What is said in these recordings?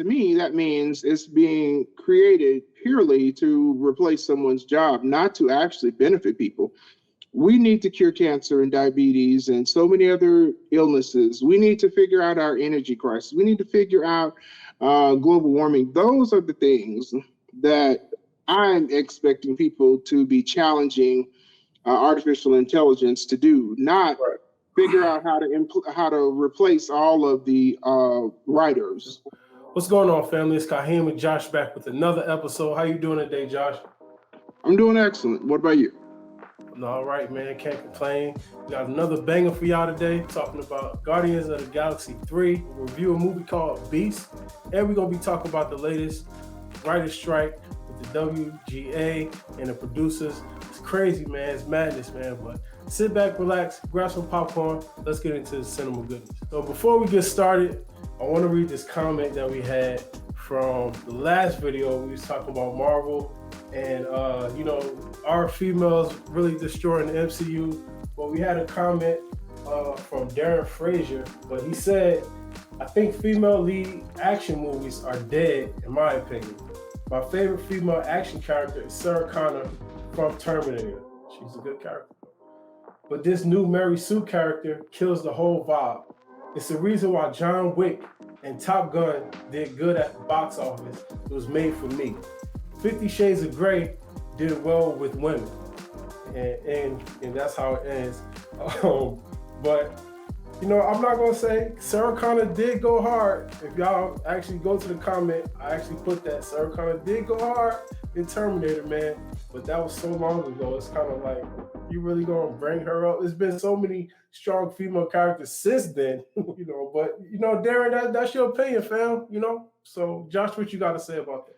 to me, that means it's being created purely to replace someone's job, not to actually benefit people. We need to cure cancer and diabetes and so many other illnesses. We need to figure out our energy crisis. We need to figure out global warming. Those are the things that I'm expecting people to be challenging artificial intelligence to do, not figure out how to replace all of the writers. What's going on, family? It's Kahim and Josh back with another episode. How you doing today, Josh? I'm doing excellent. What about you? All right, man. Can't complain. We got another banger for y'all today, talking about Guardians of the Galaxy 3, review a movie called Beast, and we're going to be talking about the latest writer's strike with the WGA and the producers. It's crazy, man. It's madness, man. But sit back, relax, grab some popcorn. Let's get into the cinema goodness. So before we get started, I want to read this comment that we had from the last video. We was talking about Marvel and, our females really destroying the MCU. But we had a comment from Darren Frazier, but he said, I think female lead action movies are dead, in my opinion. My favorite female action character is Sarah Connor from Terminator. She's a good character. But this new Mary Sue character kills the whole vibe. It's the reason why John Wick and Top Gun did good at the box office. It was made for me. 50 Shades of Grey did well with women. And that's how it ends. But, I'm not going to say Sarah Connor did go hard. If y'all actually go to the comment, I actually put that Sarah Connor did go hard in Terminator, man. But that was so long ago. It's kind of like, you really going to bring her up? There's been so many strong female characters since then, But, Darren, that's your opinion, fam, So, Josh, what you got to say about that?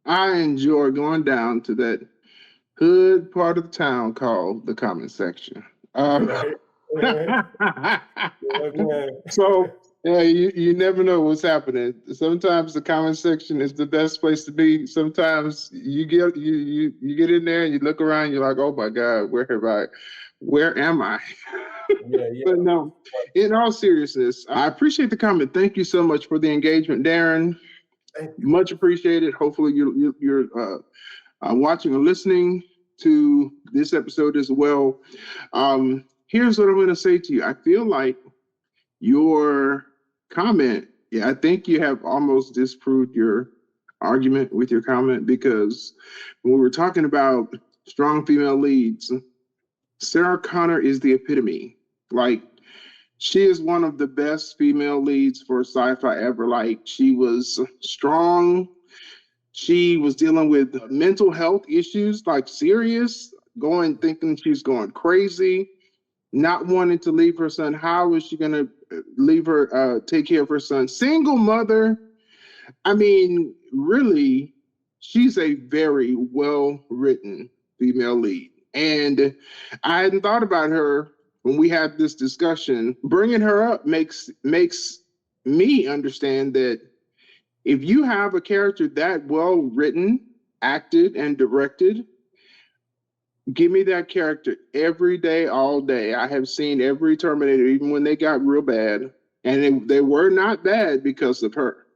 I enjoy going down to that hood part of the town called the comment section. So you never know what's happening. Sometimes the comment section is the best place to be. Sometimes you get in there and you look around, you're like, oh my God, where am I? Yeah. But no, in all seriousness, I appreciate the comment. Thank you so much for the engagement, Darren. Much appreciated. Hopefully you're watching or listening to this episode as well. Here's what I'm going to say to you. I feel like your comment, I think you have almost disproved your argument with your comment, because when we were talking about strong female leads, Sarah Connor is the epitome. Like, she is one of the best female leads for sci-fi ever. Like, she was strong. She was dealing with mental health issues, like serious, thinking she's going crazy, not wanting to leave her son. How is she going to leave her, take care of her son? Single mother. I mean, really, she's a very well-written female lead. And I hadn't thought about her when we had this discussion. Bringing her up makes me understand that if you have a character that well-written, acted, and directed, give me that character every day, all day. I have seen every Terminator, even when they got real bad, and they were not bad because of her.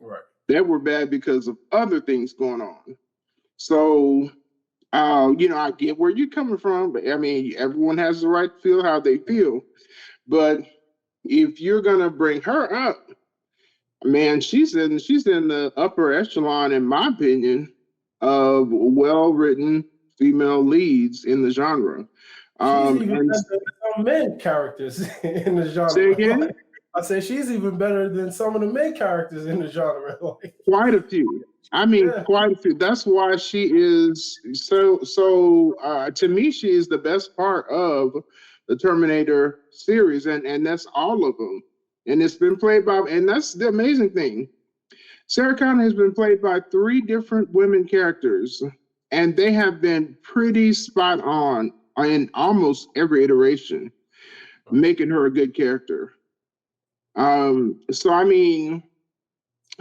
Right. They were bad because of other things going on. So, I get where you're coming from, but I mean, everyone has the right to feel how they feel. But if you're gonna bring her up, man, she's in the upper echelon, in my opinion, of well-written female leads in the genre. She's even better than some men characters in the genre. Say again? I say she's even better than some of the main characters in the genre. Quite a few. I mean, quite a few. That's why she is so. To me, she is the best part of the Terminator series, and that's all of them. And it's been played by, and that's the amazing thing. Sarah Connor has been played by 3 different women characters, and they have been pretty spot on in almost every iteration, making her a good character. So, I mean,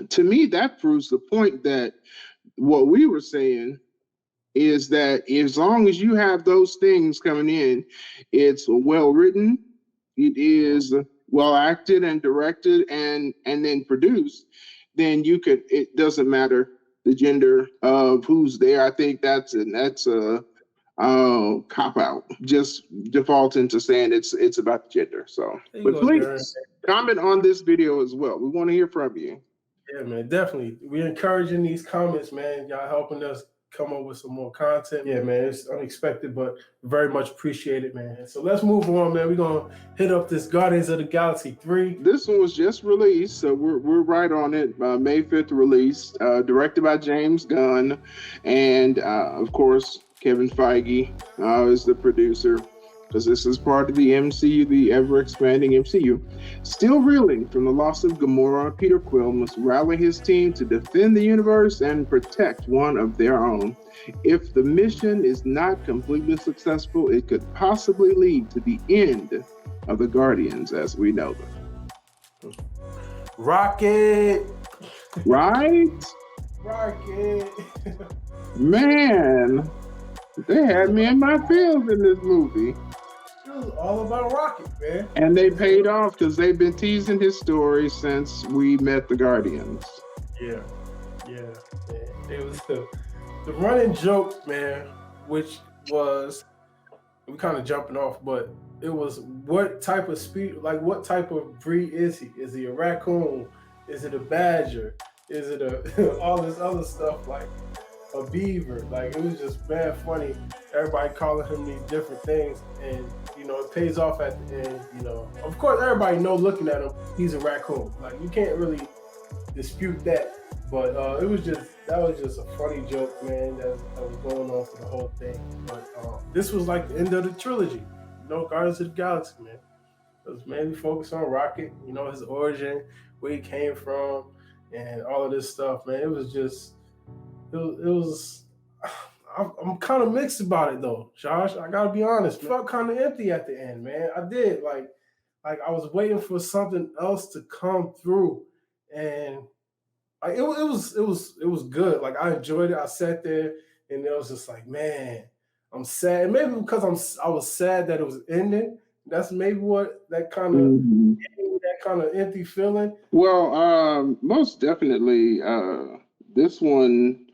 to me, that proves the point that what we were saying is that as long as you have those things coming in, it's well written, it is well acted and directed and then produced, then it doesn't matter the gender of who's there. I think that's a cop out. Just default into saying it's about the gender. So, but please comment on this video as well. We want to hear from you. Yeah, man, definitely. We're encouraging these comments, man. Y'all helping us come up with some more content. Yeah, man, it's unexpected, but very much appreciated, man. So let's move on, man. We're gonna hit up this Guardians of the Galaxy 3. This one was just released, so we're right on it. May 5th release, directed by James Gunn, and of course Kevin Feige is the producer, because this is part of the MCU, the ever-expanding MCU. Still reeling from the loss of Gamora, Peter Quill must rally his team to defend the universe and protect one of their own. If the mission is not completely successful, it could possibly lead to the end of the Guardians as we know them. Rocket! Right? Rocket! Man, they had me in my feels in this movie. It was all about Rocket, man. And they paid off, because they've been teasing his story since we met the Guardians. Yeah. It was the running joke, man, which was, we kind of jumping off, but it was what type of what type of breed is he? Is he a raccoon? Is it a badger? Is it all this other stuff, like a beaver? Like, it was just bad funny. Everybody calling him these different things, and it pays off at the end. Of course, everybody know, looking at him, he's a raccoon. Like, you can't really dispute that. But that was just a funny joke, man. That was going on for the whole thing. But this was like the end of the trilogy. Guardians of the Galaxy, man. It was mainly focused on Rocket. His origin, where he came from, and all of this stuff, man. It was just, it was. I'm kind of mixed about it though, Josh. I gotta be honest. It felt kind of empty at the end, man. I did like I was waiting for something else to come through, and it was good. Like, I enjoyed it. I sat there, and it was just like, man, I'm sad. Maybe because I was sad that it was ending. That's maybe what that kind of empty feeling. Well, most definitely, this one.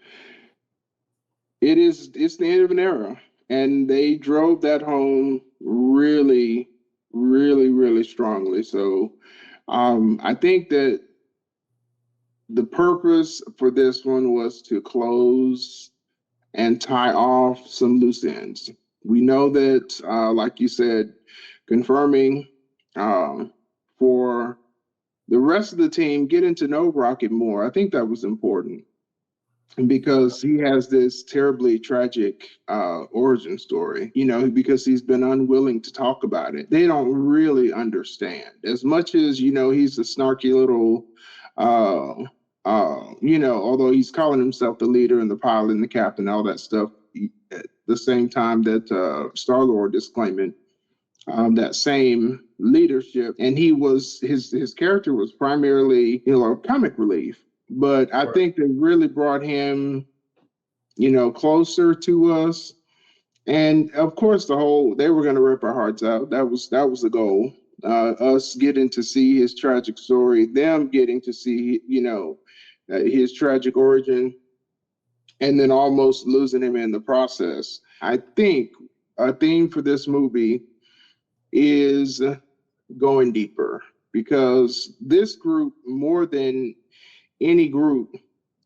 It's the end of an era, and they drove that home really, really, really strongly. So I think that the purpose for this one was to close and tie off some loose ends. We know that, like you said, confirming for the rest of the team, getting to know Rocket more. I think that was important, because he has this terribly tragic origin story, because he's been unwilling to talk about it. They don't really understand. As much as, he's a snarky little, although he's calling himself the leader and the pilot and the captain, all that stuff, at the same time that Star-Lord is claiming that same leadership. And his character was primarily, comic relief. But I think they really brought him, closer to us. And of course, they were going to rip our hearts out. That was the goal. Us getting to see his tragic story, them getting to see, his tragic origin, and then almost losing him in the process. I think a theme for this movie is going deeper, because this group, more than any group,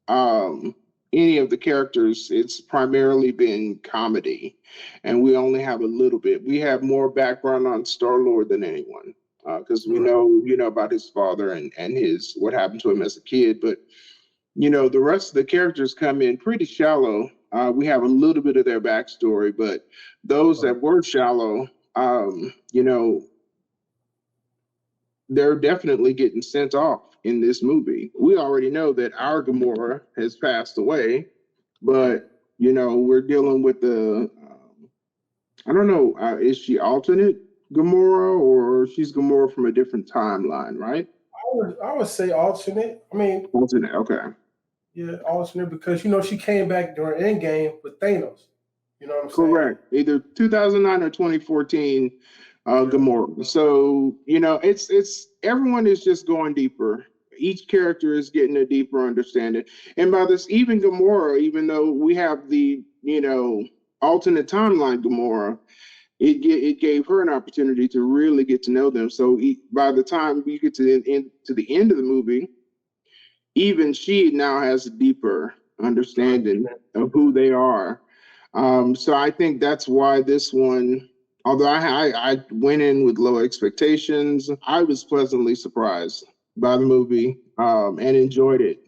any of the characters, it's primarily been comedy, and we only have a little bit. We have more background on Star-Lord than anyone, because we know, about his father and his what happened to him as a kid. But the rest of the characters come in pretty shallow. We have a little bit of their backstory, but those that were shallow, they're definitely getting sent off in this movie. We already know that our Gamora has passed away, but we're dealing with the I don't know, is she alternate Gamora, or she's Gamora from a different timeline, right? I would say alternate. I mean, alternate. Okay. Yeah, alternate, because she came back during Endgame with Thanos. You know what I'm saying? Correct. Either 2009 or 2014. Gamora. So it's everyone is just going deeper. Each character is getting a deeper understanding. And by this, even Gamora, even though we have the, alternate timeline Gamora, it gave her an opportunity to really get to know them. So by the time you get to the end of the movie, even she now has a deeper understanding of who they are. So I think that's why this one, although I went in with low expectations, I was pleasantly surprised by the movie and enjoyed it,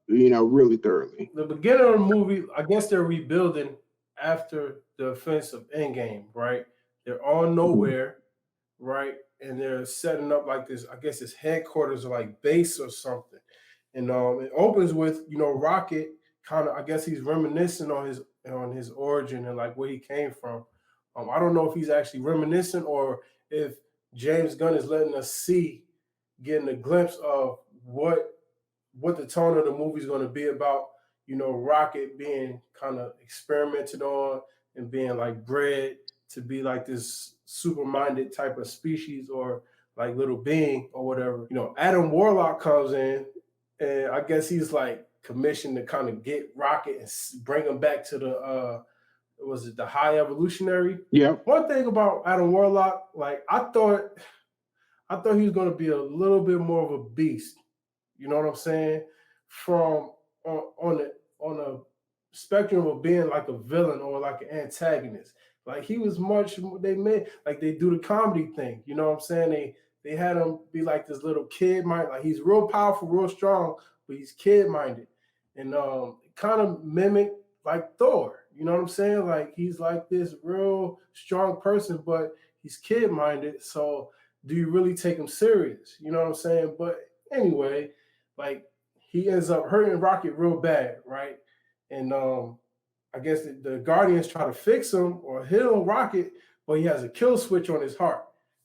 really thoroughly. The beginning of the movie, I guess they're rebuilding after the offense of Endgame, right? They're on nowhere, right? And they're setting up like this, I guess it's headquarters or like base or something. And it opens with, Rocket kind of, I guess he's reminiscing on his origin and like where he came from. I don't know if he's actually reminiscing or if James Gunn is letting us getting a glimpse of what the tone of the movie is going to be about. Rocket being kind of experimented on and being like bred to be like this super-minded type of species or like little being or whatever. Adam Warlock comes in and I guess he's like commissioned to kind of get Rocket and bring him back to the High Evolutionary? Yeah. One thing about Adam Warlock, like I thought he was going to be a little bit more of a beast. You know what I'm saying? From on a spectrum of being like a villain or like an antagonist. Like he was they do the comedy thing. You know what I'm saying? They had him be like this little kid mind, like he's real powerful, real strong, but he's kid minded, and kind of mimic like Thor. You know what I'm saying? Like he's like this real strong person, but he's kid minded. So do you really take him serious? You know what I'm saying? But anyway, like he ends up hurting Rocket real bad, right? And I guess the Guardians try to fix him or heal Rocket, but he has a kill switch on his heart,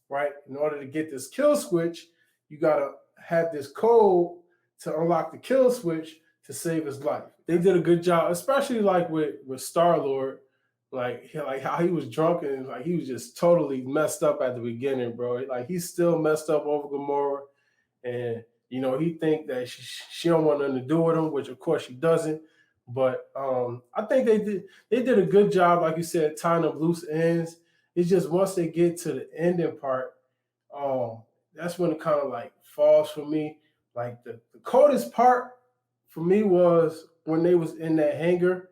right? In order to get this kill switch, you gotta have this code to unlock the kill switch to save his life. They did a good job, especially like with Star-Lord, like how he was drunk and like he was just totally messed up at the beginning, bro. Like he's still messed up over Gamora, and he think that she don't want nothing to do with him, which of course she doesn't. But I think they did a good job, like you said, tying up loose ends. It's just once they get to the ending part, that's when it kind of like falls for me. Like the coldest part for me was when they was in that hangar,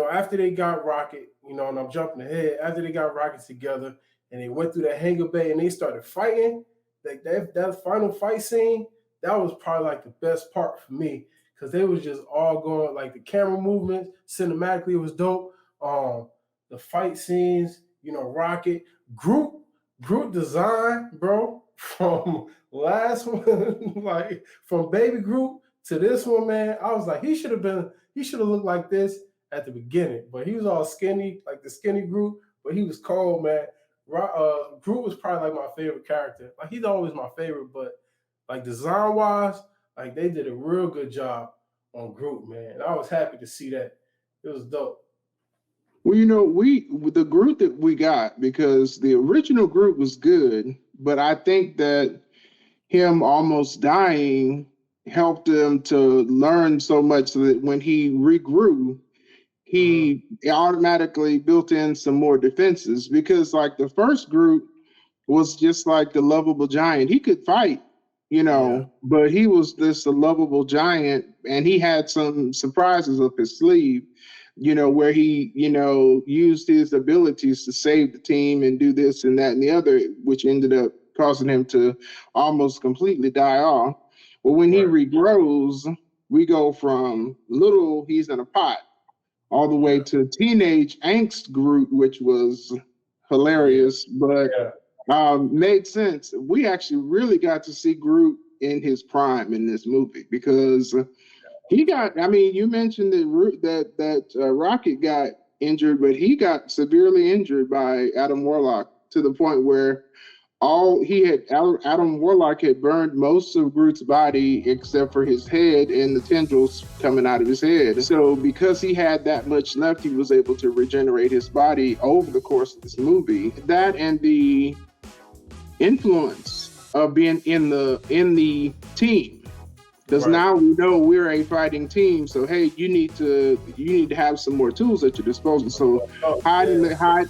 after they got Rocket, and I'm jumping ahead, after they got Rocket together and they went through that hangar bay and they started fighting, like that final fight scene, that was probably like the best part for me because they was just all going, like the camera movements, cinematically, it was dope. The fight scenes, Rocket, Groot design, bro, from last one, like from Baby Groot to this one, man, I was like, he should have looked like this at the beginning, but he was all skinny, like the skinny Groot, but he was cold, man. Groot was probably like my favorite character. Like he's always my favorite, but like design wise, like they did a real good job on Groot, man. I was happy to see that. It was dope. Well, the Groot that we got, because the original Groot was good, but I think that him almost dying helped him to learn so much so that when he regrew, he automatically built in some more defenses, because like the first Groot was just like the lovable giant. He could fight, but he was this a lovable giant, and he had some surprises up his sleeve, where he, used his abilities to save the team and do this and that and the other, which ended up causing him to almost completely die off. But when he regrows, we go from little, he's in a pot, all the way to teenage angst Groot, which was hilarious, but made sense. We actually really got to see Groot in his prime in this movie, because he got, you mentioned that Rocket got injured, but he got severely injured by Adam Warlock to the point where Adam Warlock had burned most of Groot's body except for his head and the tendrils coming out of his head. So because he had that much left, he was able to regenerate his body over the course of this movie. That and the influence of being in the team. Because Right. now we know we're a fighting team. So hey, you need to have some more tools at your disposal. So hide,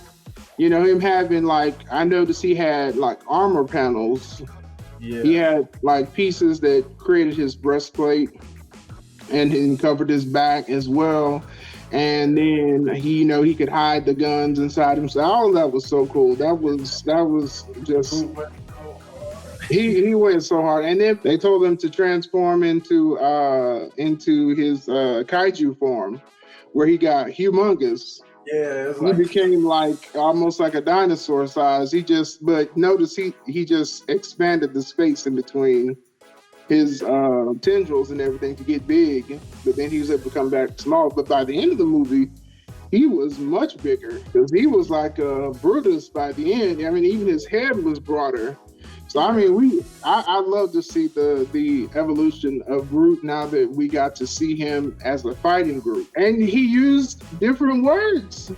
you know, him having like, I noticed he had like armor panels. Yeah. He had like pieces that created his breastplate and covered his back as well. And then he, you know, he could hide the guns inside himself. All of that was so cool. That was just, he went so hard. And then they told him to transform into his kaiju form, where he got humongous. Yeah, it's He like, became like almost like a dinosaur size. But notice he just expanded the space in between his tendrils and everything to get big, but then he was able to come back small. But by the end of the movie, he was much bigger, because he was like Brutus by the end. I mean, even his head was broader. So I mean, I love to see the evolution of Groot now that we got to see him as a fighting Groot, and he used different words.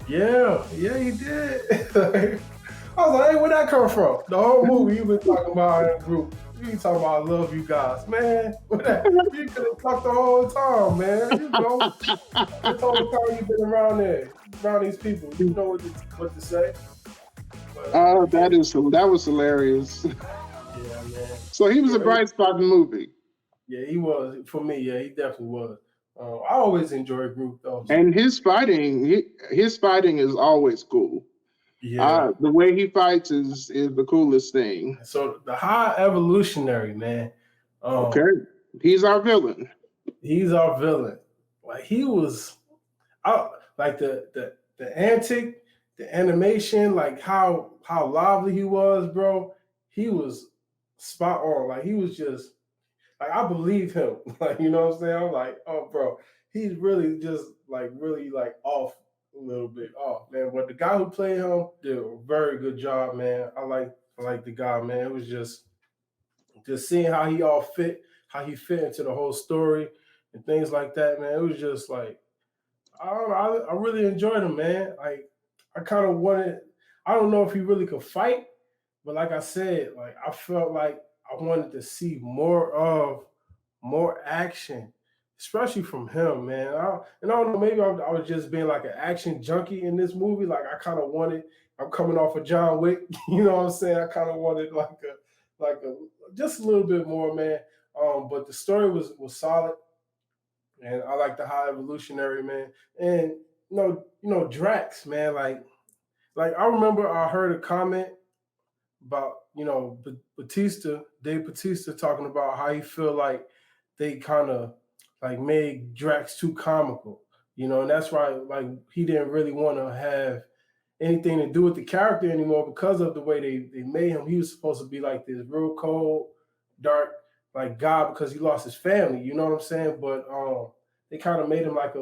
Yeah, he did. I was like, hey, where'd that come from? The whole movie you've been talking about in Groot. You talking about I love you guys, man. You could have talked the whole time, man. You know, this whole time you've been around these people, you know what to say. But, that was hilarious. Yeah, man. So he was a bright spot in the movie. Yeah, he was for me. Yeah, he definitely was. I always enjoy Groot though. And his fighting is always cool. Yeah, the way he fights is the coolest thing. So the High Evolutionary, man. Okay, he's our villain. He's our villain. Like he was, like the antic, the animation, like how lively he was, bro. He was spot on. Like he was just like, I believe him. Like, you know what I'm saying? I'm like, oh, bro, he's really just like really like off a little bit off, man. But the guy who played him did a very good job, man. I like the guy, man. It was just seeing how he fit into the whole story and things like that, man. It was just like, I really enjoyed him, man. Like, I kind of wanted, I don't know if he really could fight, but like I said, like I felt like I wanted to see more action, especially from him, man. I don't know, maybe I was just being like an action junkie in this movie. Like I kind of wanted, I'm coming off of John Wick, you know what I'm saying? I kind of wanted like a just a little bit more, man. But the story was solid, and I like the High Evolutionary, man. And you know Drax, man. Like I remember I heard a comment about, you know, Dave Bautista talking about how he feel like they kind of like made Drax too comical, you know, and that's why like he didn't really want to have anything to do with the character anymore because of the way they made him. He was supposed to be like this real cold, dark, like God because he lost his family, you know what I'm saying? But they kind of made him like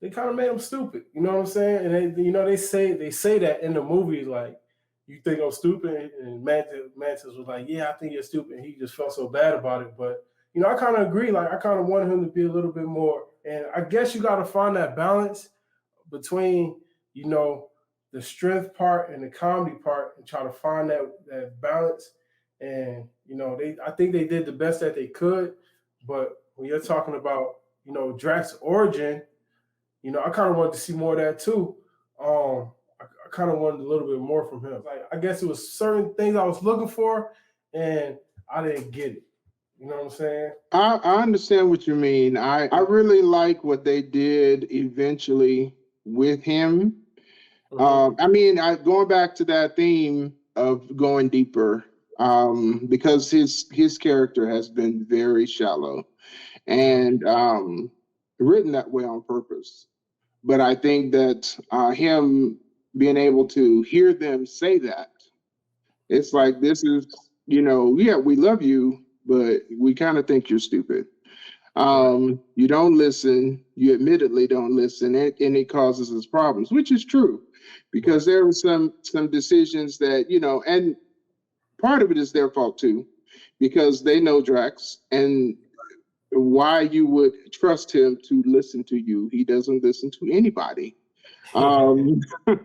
they kind of made him stupid, you know what I'm saying? And they say that in the movie, like, you think I'm stupid? And Mantis was like, yeah, I think you're stupid. And he just felt so bad about it. But, you know, I kind of agree. Like, I kind of wanted him to be a little bit more. And I guess you got to find that balance between, you know, the strength part and the comedy part and try to find that balance. And, you know, I think they did the best that they could. But when you're talking about, you know, Drax's origin, you know, I kind of wanted to see more of that too. I kind of wanted a little bit more from him. Like, I guess it was certain things I was looking for, and I didn't get it. You know what I'm saying? I understand what you mean. I really like what they did eventually with him. Mm-hmm. I mean, going back to that theme of going deeper, because his character has been very shallow and written that way on purpose. But I think that him being able to hear them say that, it's like, this is, you know, yeah, we love you, but we kind of think you're stupid. You don't listen, you admittedly don't listen, and it causes us problems, which is true, because there were some decisions that, you know, and part of it is their fault too, because they know Drax, and why you would trust him to listen to you. He doesn't listen to anybody.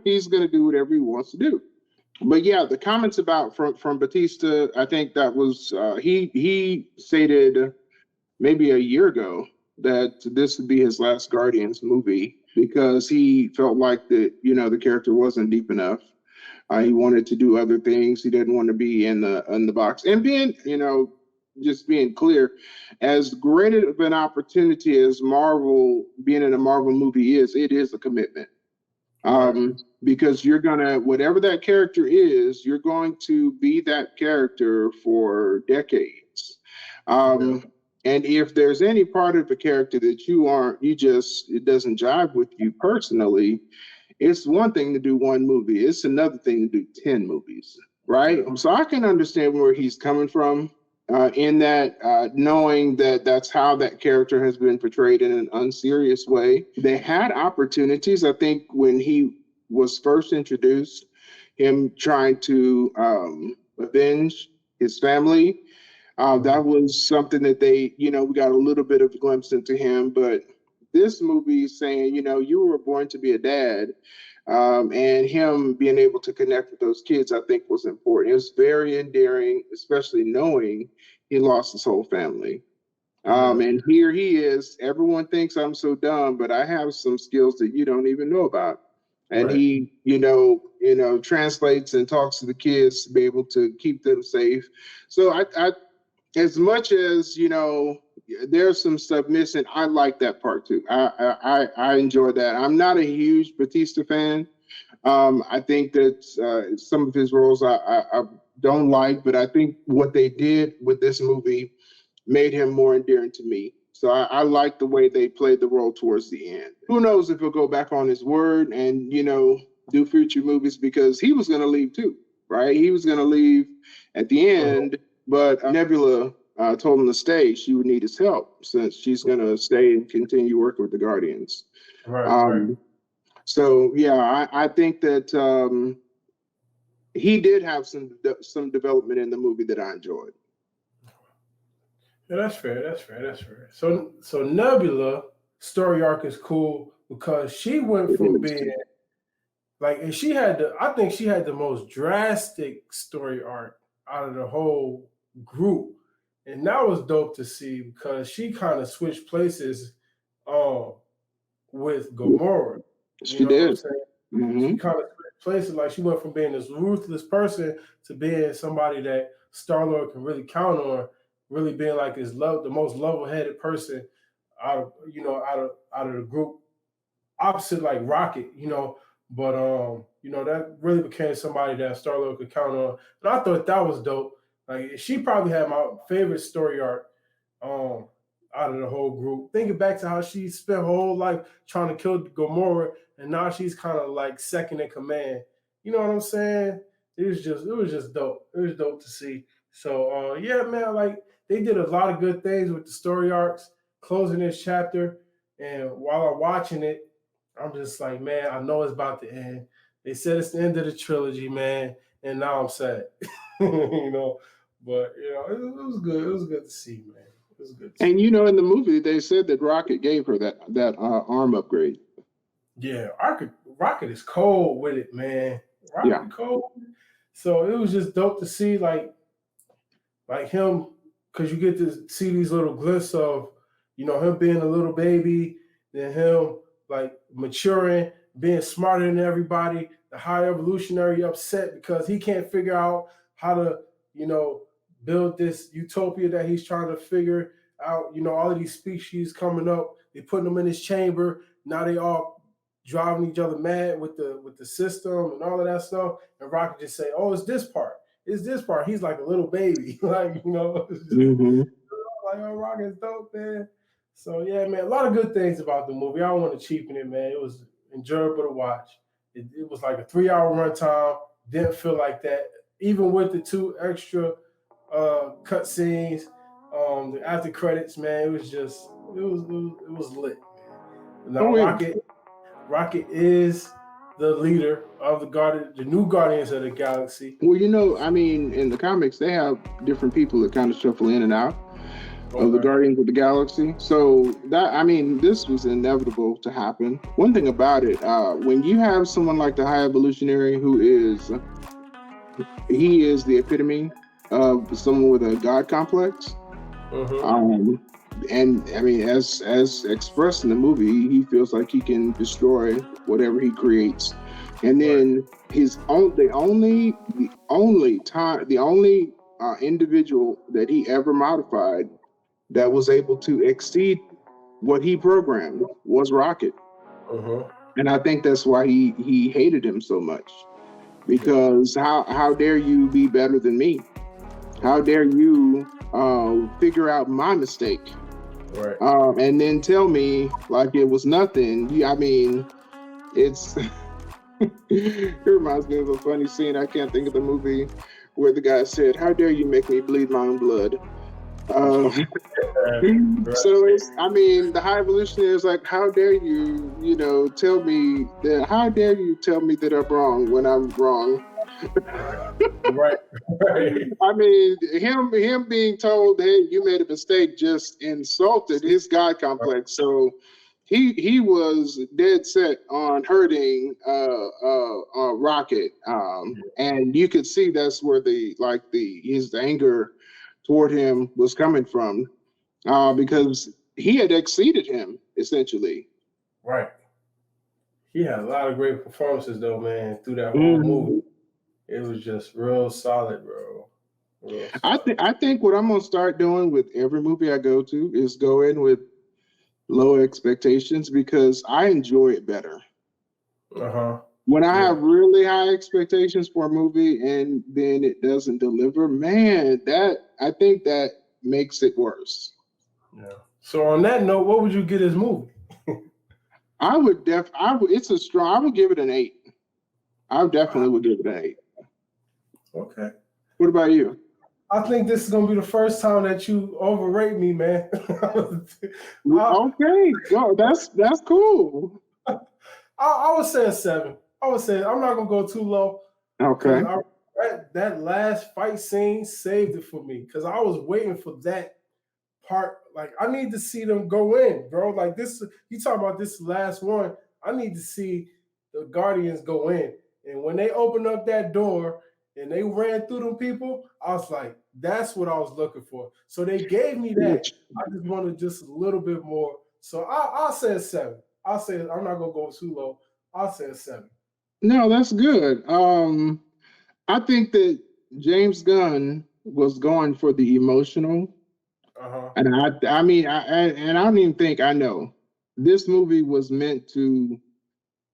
He's going to do whatever he wants to do. But yeah, the comments about from Batista, I think that was he stated maybe a year ago that this would be his last Guardians movie because he felt like the character wasn't deep enough. He wanted to do other things. He didn't want to be in the box. And being, just being clear, as great of an opportunity as Marvel being in a Marvel movie is, it is a commitment. Because you're gonna, whatever that character is, you're going to be that character for decades. And if there's any part of the character that it doesn't jive with you personally, it's one thing to do one movie. It's another thing to do 10 movies, right? So I can understand where he's coming from in that, knowing that that's how that character has been portrayed in an unserious way. They had opportunities, I think, when he was first introduced, him trying to avenge his family. That was something that we got a little bit of a glimpse into him, but this movie saying, you were born to be a dad, and him being able to connect with those kids, I think was important. It was very endearing, especially knowing he lost his whole family. And here he is, everyone thinks I'm so dumb, but I have some skills that you don't even know about. And he, translates and talks to the kids to be able to keep them safe. So I as much as, there's some stuff missing, I like that part too. I enjoy that. I'm not a huge Batista fan. I think that some of his roles I don't like, but I think what they did with this movie made him more endearing to me. So I like the way they played the role towards the end. Who knows if he'll go back on his word and, do future movies, because he was going to leave too, right? He was going to leave at the end, but Nebula told him to stay. She would need his help since she's going to stay and continue working with the Guardians. Right. So, yeah, I think that he did have some development in the movie that I enjoyed. Yeah, that's fair. So Nebula story arc is cool because she went from being and I think she had the most drastic story arc out of the whole group. And that was dope to see because she kind of switched places with Gamora. She did. Mm-hmm. She kind of switched places. Like she went from being this ruthless person to being somebody that Star-Lord can really count on, really being like the most level-headed person out of the group. Opposite like Rocket, but that really became somebody that Star-Lord could count on. And I thought that was dope. Like she probably had my favorite story arc out of the whole group. Thinking back to how she spent her whole life trying to kill Gamora, and now she's kind of like second in command. You know what I'm saying? It was just dope. It was dope to see. So yeah, man, like they did a lot of good things with the story arcs, closing this chapter. And while I'm watching it, I'm just like, man, I know it's about to end. They said it's the end of the trilogy, man, and now I'm sad. But it was good. It was good to see, man. It was good. And in the movie, they said that Rocket gave her that arm upgrade. Yeah, Rocket is cold with it, man. Rocket cold. So it was just dope to see, like him, because you get to see these little glimpses of, him being a little baby, then him like maturing, being smarter than everybody. The high evolutionary upset because he can't figure out how to, build this utopia that he's trying to figure out. All of these species coming up, they putting them in his chamber. Now they all driving each other mad with the system and all of that stuff. And Rocket just say, "Oh, it's this part. It's this part." He's like a little baby, Mm-hmm. Like, oh, Rocket's dope, man. So yeah, man, a lot of good things about the movie. I don't want to cheapen it, man. It was enjoyable to watch. It was like a 3-hour runtime. Didn't feel like that, even with the 2 extra cut scenes, the after credits, man. It was lit, man. Now, Rocket is the leader of the new Guardians of the Galaxy. Well, in the comics, they have different people that kind of shuffle in and out of the Guardians of the Galaxy. So this was inevitable to happen. One thing about it, when you have someone like the High Evolutionary who is he is the epitome of someone with a God complex. And I mean, as expressed in the movie, he feels like he can destroy whatever he creates. And then the only individual that he ever modified that was able to exceed what he programmed was Rocket. And I think that's why he hated him so much, because how dare you be better than me? How dare you figure out my mistake? Right. And then tell me like it was nothing. I mean, it's it reminds me of a funny scene. I can't think of the movie where the guy said, "How dare you make me bleed my own blood?" So it's, I mean, the High Evolutionary is like, how dare you, tell me that? How dare you tell me that I'm wrong when I'm wrong? Right. I mean, him being told, "Hey, you made a mistake," just insulted his God complex. So he was dead set on hurting Rocket, and you could see that's where his anger toward him was coming from, because he had exceeded him essentially. Right. He had a lot of great performances though, man, through that whole movie. It was just real solid, bro. Real solid. I think what I'm gonna start doing with every movie I go to is go in with low expectations, because I enjoy it better. When I have really high expectations for a movie and then it doesn't deliver, man, I think that makes it worse. Yeah. So on that note, what would you get this movie? I would give it an 8. I definitely would give it an 8. Okay. What about you? I think this is gonna be the first time that you overrate me, man. Okay, yo, that's cool. I would say a 7. I would say I'm not gonna go too low. Okay. That last fight scene saved it for me, because I was waiting for that part. Like, I need to see them go in, bro. Like this, you talk about this last one. I need to see the Guardians go in, and when they opened up that door and they ran through them people, I was like, that's what I was looking for. So they gave me that. I just wanted just a little bit more. So I'll say a 7. I'll say, I'm not gonna go too low. I'll say a 7. No, that's good. I think that James Gunn was going for the emotional, and I mean, I don't even think I know this movie was meant to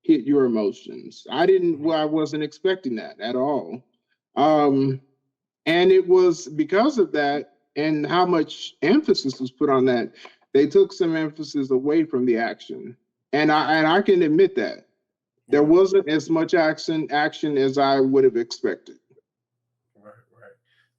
hit your emotions. I wasn't expecting that at all. And it was because of that and how much emphasis was put on that, they took some emphasis away from the action. And I can admit that there wasn't as much action as I would have expected. Right.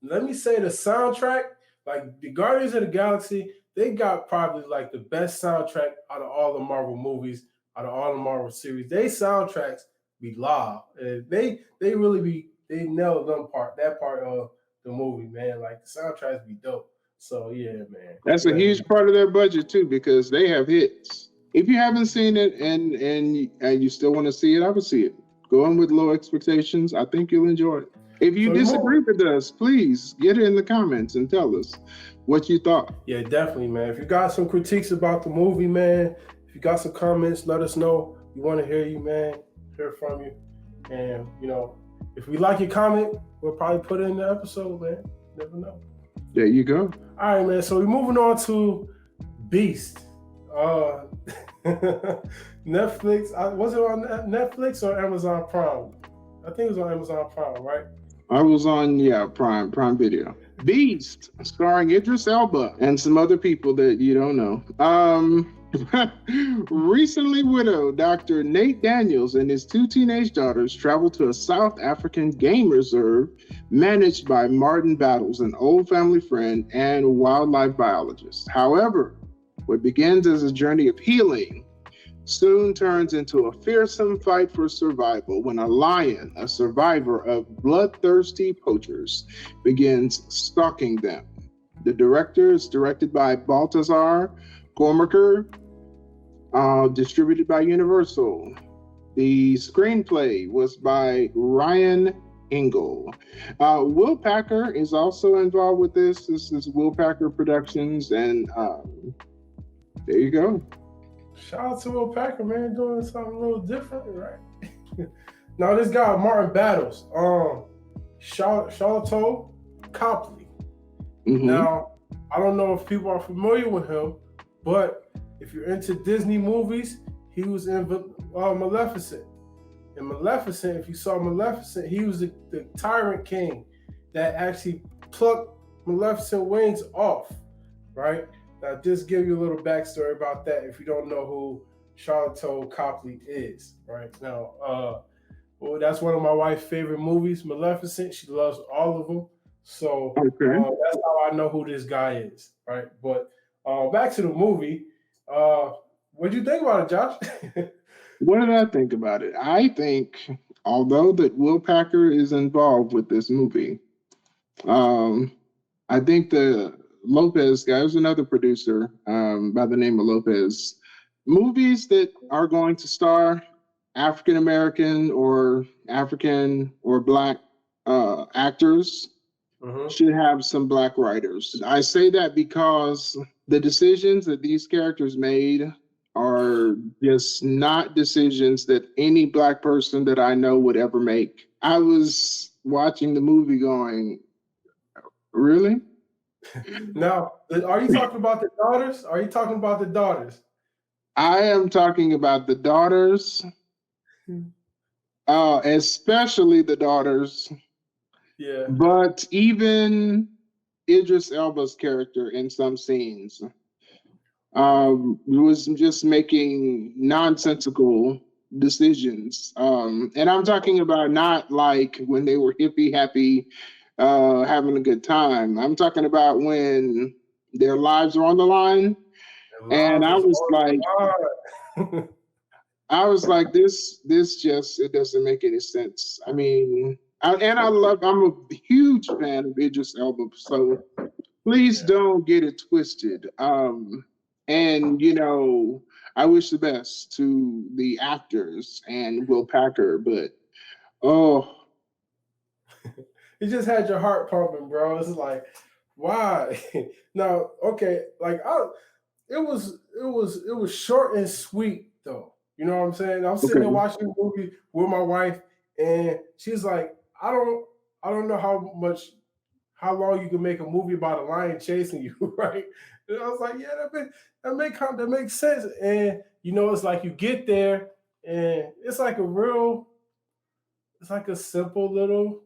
Let me say the soundtrack, like the Guardians of the Galaxy, they got probably like the best soundtrack out of all the Marvel movies, out of all the Marvel series. They soundtracks be live. They really they nailed that part of the movie, man. Like the soundtracks be dope. So yeah, man. That's a huge part of their budget too, because they have hits. If you haven't seen it and you still want to see it, I would see it. Go in with low expectations. I think you'll enjoy it. If you disagree with us, please get it in the comments and tell us what you thought. Yeah, definitely, man. If you got some critiques about the movie, man, if you got some comments, let us know. We want to hear you, man. Hear from you. And, if we like your comment, we'll probably put it in the episode, man. Never know. There you go. All right, man. So we're moving on to Beast. Netflix. Was it on Netflix or Amazon Prime? I think it was on Amazon Prime, right? I was on Prime Video. Beast, starring Idris Elba and some other people that you don't know. Recently widowed Dr. Nate Daniels and his 2 teenage daughters travel to a South African game reserve managed by Martin Battles, an old family friend and wildlife biologist. However, what begins as a journey of healing soon turns into a fearsome fight for survival when a lion, a survivor of bloodthirsty poachers, begins stalking them. The director is directed by Baltazar Gormaker, distributed by Universal. The screenplay was by Ryan Engel. Will Packer is also involved with this. This is Will Packer Productions, and there you go. Shout out to Will Packer, man, doing something a little different, right? Now this guy Martin Battles, Charlton Copley. Mm-hmm. Now I don't know if people are familiar with him, but if you're into Disney movies, he was in Maleficent. In Maleficent, if you saw Maleficent, he was the Tyrant King that actually plucked Maleficent wings off, right? Now, just give you a little backstory about that if you don't know who Charlton Copley is, right? Now, well, that's one of my wife's favorite movies, Maleficent. She loves all of them. So Okay. That's how I know who this guy is, right? But back to the movie. What do you think about it, Josh? What did I think about it? I think, although that Will Packer is involved with this movie, I think the Lopez guy was another producer by the name of Lopez. Movies that are going to star African American or African or Black actors should have some Black writers. I say that because the decisions that these characters made are just not decisions that any Black person that I know would ever make. I was watching the movie going, really? Now, are you talking about the daughters? Are you talking about the daughters? I am talking about the daughters, especially the daughters. Yeah. But even Idris Elba's character in some scenes was just making nonsensical decisions. And I'm talking about not like when they were hippie happy, having a good time. I'm talking about when their lives are on the line. And I was like, this just, it doesn't make any sense. I mean, I'm a huge fan of Idris Elba, so please don't get it twisted. And, you know, I wish the best to the actors and Will Packer, but, it just had your heart pumping, bro. It's like, why? Now, okay, like it was short and sweet though. You know what I'm saying? I'm sitting there watching the movie with my wife, and she's like, I don't know how long you can make a movie about a lion chasing you, right? And I was like, yeah, that makes sense. And you know, it's like you get there, and it's like a simple little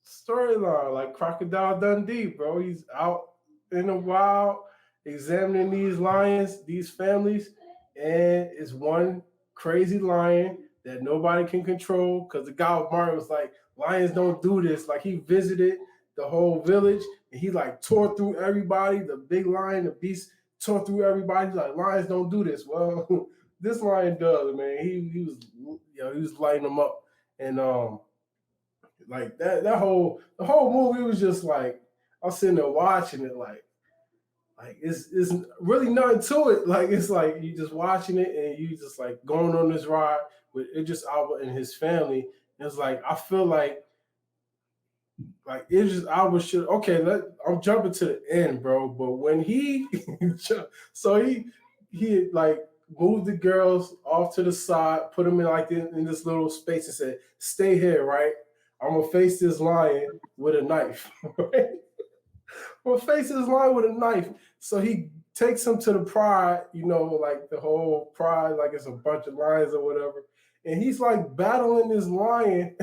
storyline, like Crocodile Dundee, bro. He's out in the wild examining these lions, these families, and it's one crazy lion that nobody can control because the guy Martin was like, lions don't do this. Like he visited the whole village and he like tore through everybody. The big lion, the beast tore through everybody. He's like, lions don't do this. Well, this lion does, man. He was lighting them up. And like the whole movie was just like, I was sitting there watching it like it's really nothing to it. Like it's like you just watching it and you just like going on this ride with Idris Elba and his family. And it's like I feel like Idris Elba should I'm jumping to the end, bro. But when he he like moved the girls off to the side, put them in this little space and said, "Stay here, right? I'm gonna face this lion with a knife." Right? I'm gonna face this lion with a knife. So he takes him to the pride, you know, like the whole pride, like it's a bunch of lions or whatever. And he's like battling this lion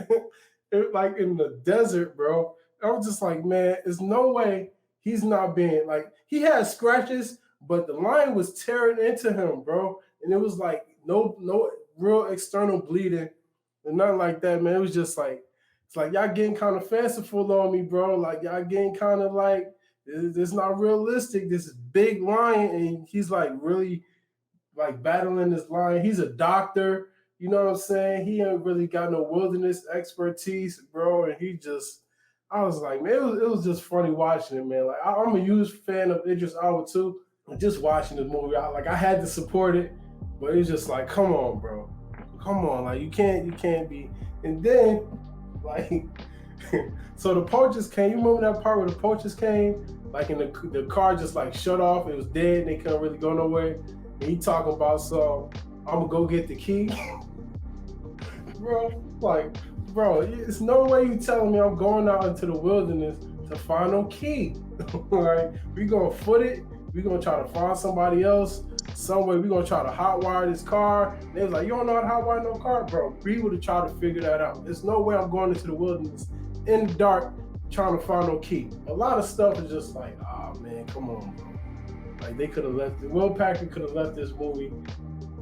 like in the desert, bro. I was just like, man, there's no way he's not being like, he had scratches, but the lion was tearing into him, bro. And it was like no real external bleeding and nothing like that, man. It was just like, it's like y'all getting kind of fanciful on me, bro. Like y'all getting kind of like, it's not realistic. This is big lion, and he's like really like battling this lion. He's a doctor, you know what I'm saying? He ain't really got no wilderness expertise, bro. And I was like, man, it was just funny watching it, man. Like I'm a huge fan of Idris Elba too. And just watching this movie, I had to support it, but it's just like, come on, bro, come on, like you can't be. And then like So the poachers came. You remember that part where the poachers came? Like, in the car just like shut off. It was dead. And they couldn't really go nowhere. And he talking about, so I'm gonna go get the key, bro. Like, bro, it's no way you telling me I'm going out into the wilderness to find no key. Like, we gonna foot it. We gonna try to find somebody else. Some way we gonna try to hotwire this car. And they was like, you don't know how to hotwire no car, bro. We would have tried to figure that out. There's no way I'm going into the wilderness in the dark trying to find no key. A lot of stuff is just like, ah, man, come on, bro. Like, they could have left it. Will Packer could have left this movie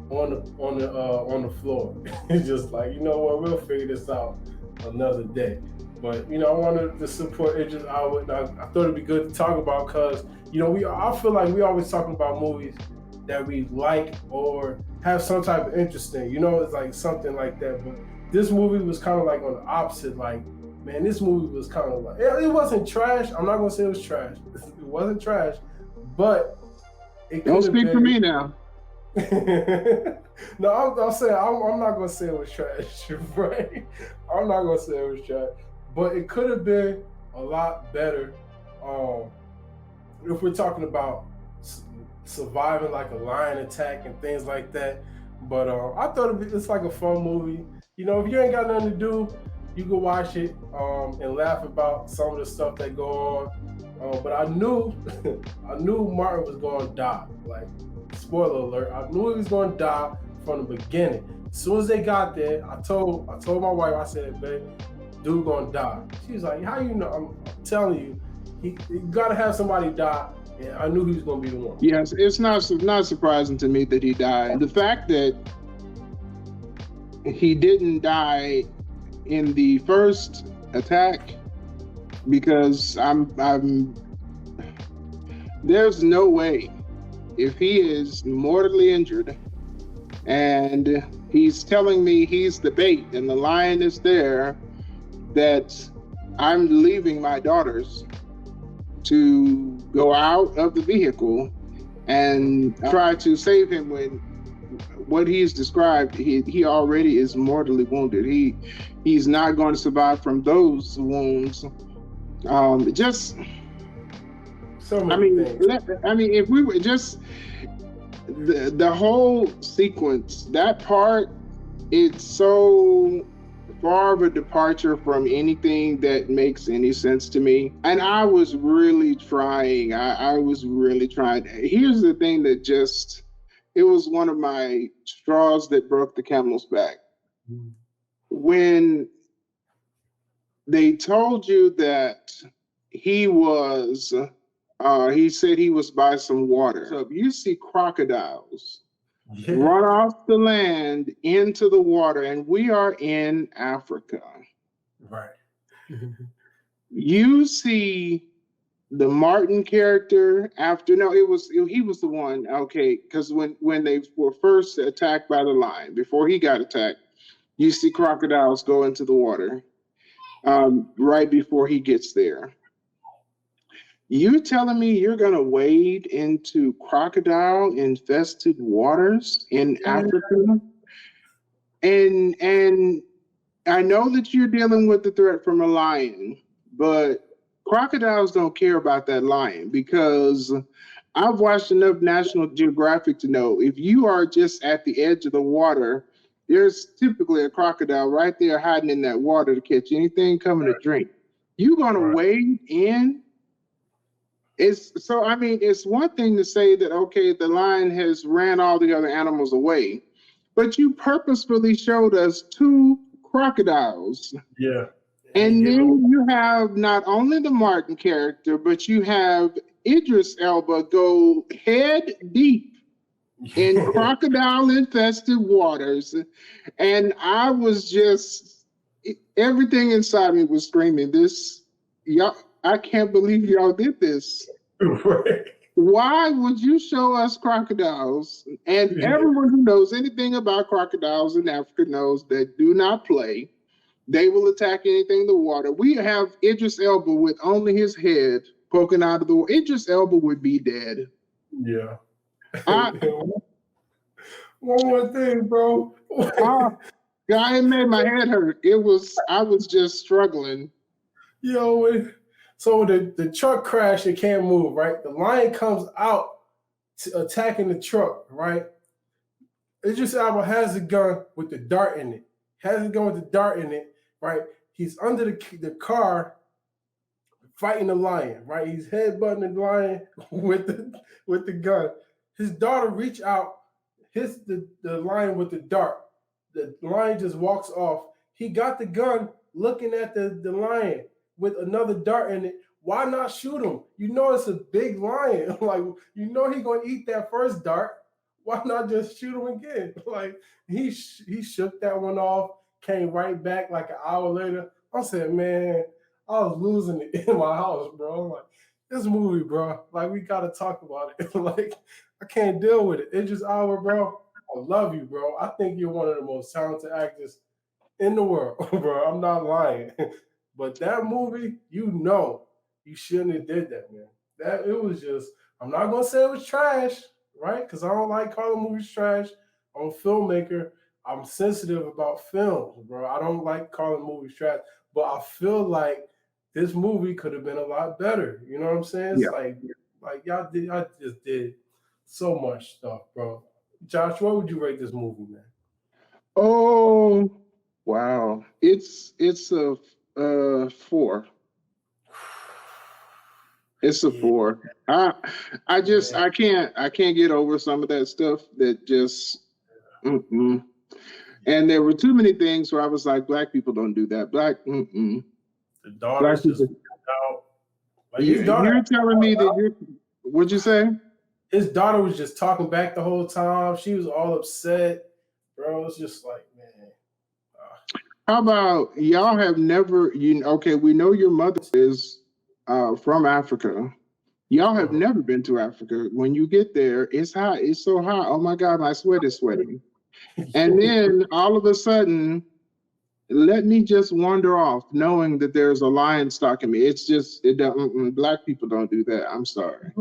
on the floor. It's just like, you know what, we'll figure this out another day. But, you know, I wanted to support Idris Elba. I thought it'd be good to talk about, because, you know, I feel like we always talking about movies that we like or have some type of interest in. You know, it's like something like that. But this movie was kind of like on the opposite. Like, man, this movie was kind of like, it wasn't trash. I'm not gonna say it was trash. It wasn't trash, but it could Don't speak for me now. No, I'm saying I'm not gonna say it was trash, right? I'm not gonna say it was trash, but it could have been a lot better. If we're talking about surviving like a lion attack and things like that. But I thought it's like a fun movie. You know, if you ain't got nothing to do, you can watch it and laugh about some of the stuff that go on. But I knew Martin was going to die. Like, spoiler alert, I knew he was going to die from the beginning. As soon as they got there, I told my wife, I said, babe, dude going to die. She was like, how you know? I'm telling you, you got to have somebody die. And I knew he was going to be the one. Yes, it's not surprising to me that he died. The fact that he didn't die in the first attack, because there's no way, if he is mortally injured and he's telling me he's the bait and the lion is there, that I'm leaving my daughters to go out of the vehicle and try to save him, when what he's described, he already is mortally wounded. He's not going to survive from those wounds. Just, so many things. If we were just the whole sequence, that part, it's so far of a departure from anything that makes any sense to me. And I was really trying. I was really trying. Here's the thing that just, it was one of my straws that broke the camel's back. When they told you that he said he was by some water. So if you see crocodiles run off the land into the water, and we are in Africa. Right. You see the Martin character he was the one, okay, because when they were first attacked by the lion, before he got attacked, you see crocodiles go into the water right before he gets there. You telling me you're gonna wade into crocodile-infested waters in Africa? And I know that you're dealing with the threat from a lion, but crocodiles don't care about that lion, because I've watched enough National Geographic to know if you are just at the edge of the water, there's typically a crocodile right there hiding in that water to catch anything coming to drink. You're gonna wade in? It's one thing to say that, okay, the lion has ran all the other animals away, but you purposefully showed us 2 crocodiles. Yeah. And then you have not only the Martin character, but you have Idris Elba go head deep in crocodile-infested waters. And I was just, everything inside me was screaming, I can't believe y'all did this. Right. Why would you show us crocodiles? And everyone who knows anything about crocodiles in Africa knows that do not play. They will attack anything in the water. We have Idris Elba with only his head poking out of the water. Idris Elba would be dead. Yeah. One more thing, bro. It made my head hurt. I was just struggling So the truck crashed, it can't move, right? The lion comes out attacking the truck, right? Idris Elba has a gun with the dart in it. Right? He's under the car fighting the lion, right? He's headbutting the lion with the gun. His daughter reach out, hits the lion with the dart. The lion just walks off. He got the gun looking at the lion with another dart in it. Why not shoot him? You know it's a big lion. Like, you know he gonna eat that first dart. Why not just shoot him again? Like, he shook that one off, came right back like an hour later. I said, man, I was losing it in my house, bro. I'm like, this movie, bro, like, we gotta talk about it. Like, I can't deal with it. Idris Elba, bro, I love you, bro. I think you're one of the most talented actors in the world, bro. I'm not lying. But that movie, you shouldn't have did that, man. That it was just, I'm not gonna say it was trash, right? Because I don't like calling movies trash. I'm a filmmaker. I'm sensitive about films, bro. I don't like calling movies trash, but I feel like this movie could have been a lot better. You know what I'm saying? Yeah. It's like y'all just did so much stuff, bro. Josh, what would you rate this movie, man? Oh, wow. It's a 4. It's a 4. I can't get over some of that stuff that just And there were too many things where I was like, black people don't do that. The daughter's just out. Like, you're telling me that what'd you say? His daughter was just talking back the whole time. She was all upset. Bro, it's just like, man. How about y'all have never, okay, we know your mother is from Africa. Y'all have never been to Africa. When you get there, it's hot. It's so hot. Oh my God, my sweat is sweating. And then all of a sudden, let me just wander off knowing that there's a lion stalking me. It's just, black people don't do that. I'm sorry.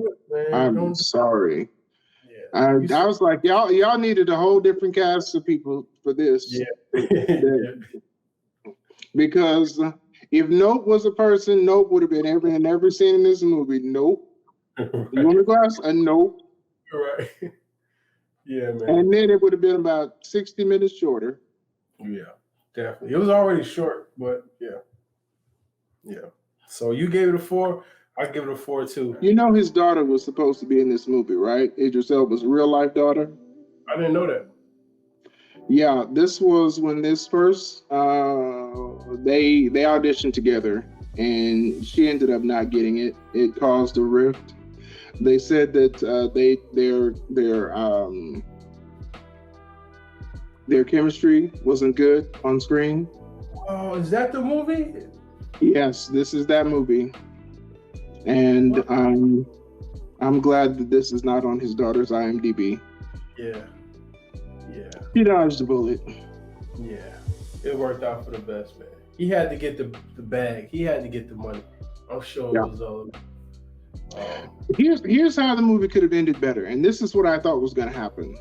I'm sorry. Yeah. I was like, y'all needed a whole different cast of people for this. Yeah. Because if Nope was a person, Nope would have been in every scene in this movie. Nope. Right. You want a glass? A Nope. Right. Yeah, man. And then it would have been about 60 minutes shorter. Yeah, definitely. It was already short, but yeah. Yeah. So you gave it a 4. I give it a 4 too. You know his daughter was supposed to be in this movie, right? Idris Elba's real life daughter. I didn't know that. Yeah, this was when this first they auditioned together, and she ended up not getting it. It caused a rift. They said that their chemistry wasn't good on screen. Oh, is that the movie? Yes, this is that movie. And I'm glad that this is not on his daughter's IMDb. Yeah. Yeah. He dodged the bullet. Yeah. It worked out for the best, man. He had to get the bag. He had to get the money. I'm sure it was all Here's how the movie could have ended better, and this is what I thought was going to happen.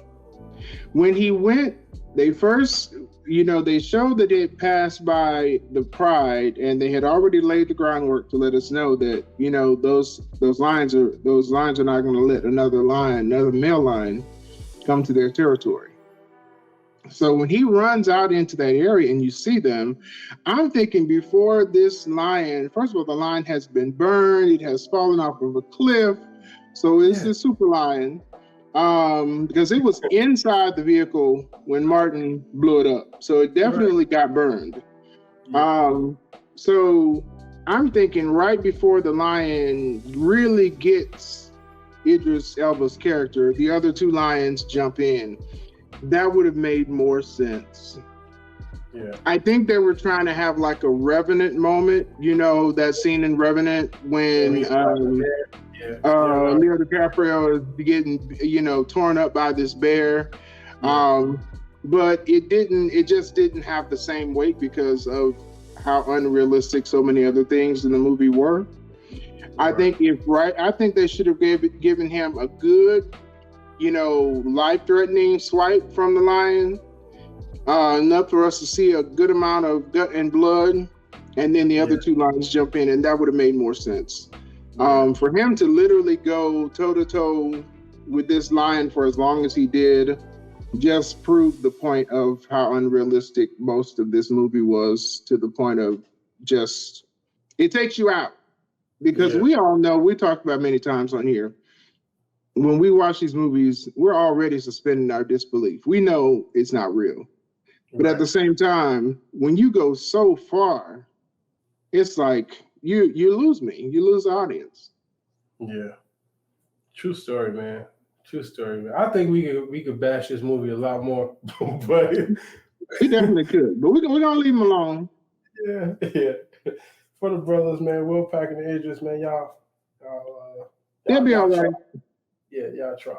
When he went, they first, they showed that it passed by the Pride, and they had already laid the groundwork to let us know that those lions are not going to let another male lion, come to their territory. So when he runs out into that area and you see them, I'm thinking before this lion, first of all, the lion has been burned. It has fallen off of a cliff. So it's a super lion because it was inside the vehicle when Martin blew it up. So it definitely got burned. Yeah. So I'm thinking right before the lion really gets Idris Elba's character, the other 2 lions jump in. That would have made more sense. Yeah. I think they were trying to have like a Revenant moment, that scene in Revenant when Leo DiCaprio is getting, torn up by this bear. But it just didn't have the same weight because of how unrealistic so many other things in the movie were. I think they should have given him a good, life-threatening swipe from the lion, enough for us to see a good amount of gut and blood, and then the other two lines jump in, and that would have made more sense. For him to literally go toe to toe with this line for as long as he did just proved the point of how unrealistic most of this movie was, to the point of just, it takes you out. Because we all know, we talked about many times on here, when we watch these movies, we're already suspending our disbelief. We know it's not real. But at the same time, when you go so far, it's like you lose me. You lose the audience. Yeah. True story, man. True story, man. I think we could bash this movie a lot more, but we definitely could. But we're gonna leave him alone. Yeah. For the brothers, man, Will Pack and Idris, man, y'all they'll be all right. Yeah, y'all try.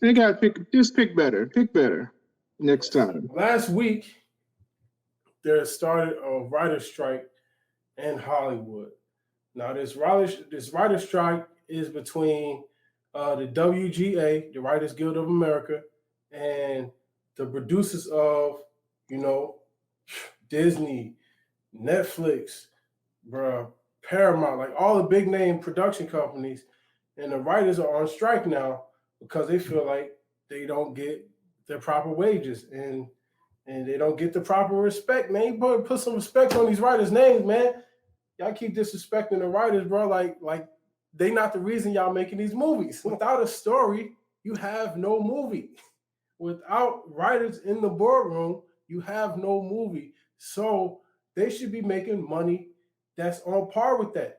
They gotta pick better next time. Last week, there started a writer's strike in Hollywood. Now, this writer's strike is between the WGA, the Writers Guild of America, and the producers of, Disney, Netflix, Paramount, like all the big name production companies. And the writers are on strike now because they feel like they don't get their proper wages and they don't get the proper respect, man. You put some respect on these writers' names, man. Y'all keep disrespecting the writers, bro. Like they not the reason y'all making these movies. Without a story, you have no movie. Without writers in the boardroom, you have no movie. So they should be making money that's on par with that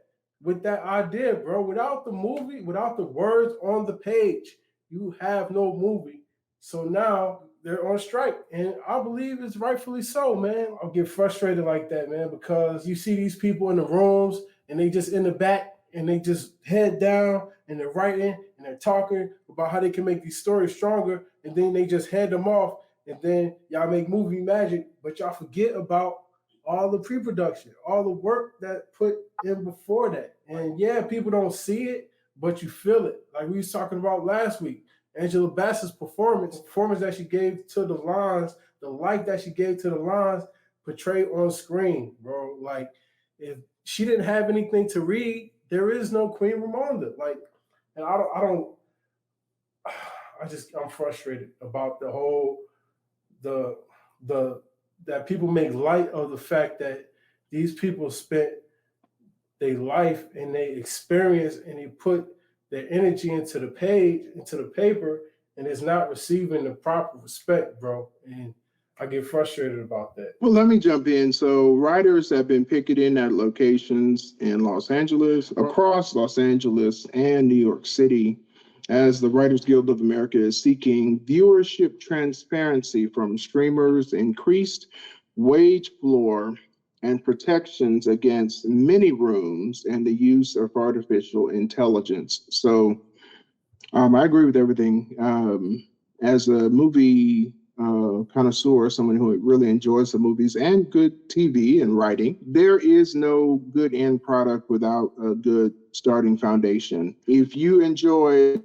idea, bro. Without the movie, without the words on the page, you have no movie. So now they're on strike, and I believe it's rightfully so, man. I'll get frustrated like that, man, because you see these people in the rooms, and they just in the back, and they just head down, and they're writing, and they're talking about how they can make these stories stronger, and then they just hand them off, and then y'all make movie magic, but y'all forget about all the pre-production, all the work that put in before that. And yeah, people don't see it, but you feel it. Like we was talking about last week, Angela Bassett's performance that she gave to the lines, the life that she gave to the lines portrayed on screen, bro. Like if she didn't have anything to read, there is no Queen Ramonda. Like, and I'm frustrated about the whole, that people make light of the fact that these people spent their life and they experience and they put their energy into the page, into the paper, and it's not receiving the proper respect, bro. And I get frustrated about that. Well, let me jump in. So writers have been picketing at locations in Los Angeles, across Los Angeles and New York City, as the Writers Guild of America is seeking viewership transparency from streamers, increased wage floor, and protections against mini rooms and the use of artificial intelligence. So I agree with everything. As a movie connoisseur, someone who really enjoys the movies and good TV and writing, there is no good end product without a good starting foundation. If you enjoy